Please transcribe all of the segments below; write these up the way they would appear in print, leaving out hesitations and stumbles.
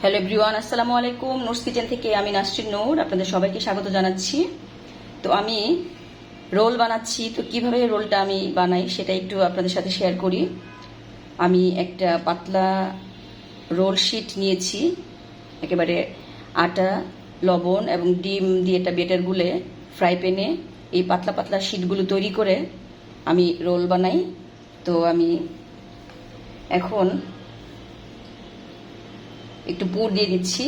Hello everyone, আসসালামু আলাইকুম। Noors kitchen থেকে আমি নাসরিন নূর আপনাদের সবাইকে স্বাগত জানাচ্ছি। তো আমি রোল বানাচ্ছি। তো কিভাবে রোলটা আমি বানাই সেটা একটু আপনাদের সাথে শেয়ার করি। আমি একটা পাতলা রোল শিট নিয়েছি, একেবারে আটা, লবণ এবং ডিম দিয়ে একটা বেটার গুলে ফ্রাই প্যানে এই পাতলা পাতলা শিটগুলো তৈরি করে আমি রোল বানাই। তো আমি এখন একটু পুর দিয়ে দিচ্ছি।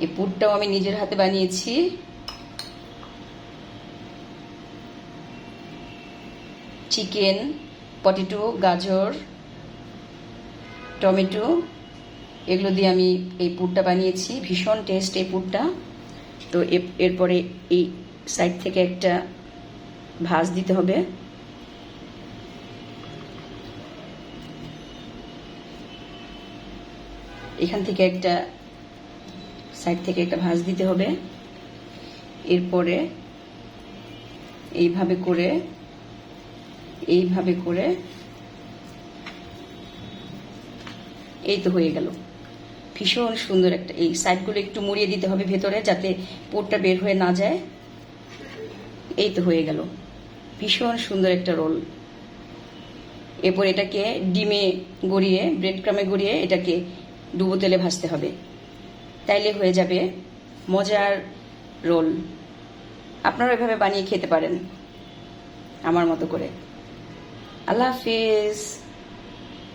এই পুরটাও আমি নিজের হাতে বানিয়েছি। চিকেন, পটেটো, গাজর, টমেটো এগুলো দিয়ে আমি এই পুরটা বানিয়েছি। ভীষণ টেস্ট এই পুরটা। তো এরপরে এই সাইড থেকে একটা ভাঁজ দিতে হবে। এখান থেকে একটা সাইড থেকে একটা ভাঁজ দিতে হবে। এরপরে এইভাবে করে এই তো হয়ে গেল। ভীষণ সুন্দর একটা, এই সাইডগুলো একটু মুড়িয়ে দিতে হবে ভেতরে যাতে পুরটা বের হয়ে না যায়। এই তো হয়ে গেল ভীষণ সুন্দর একটা রোল। এরপর এটাকে ডিমে গড়িয়ে, ব্রেড ক্রামে গড়িয়ে এটাকে ডুবো তেলে ভাজতে হবে। তাইলে হয়ে যাবে মজার রোল। আপনারা এভাবে বানিয়ে খেতে পারেন আমার মতো করে। আল্লাহ হাফিজ।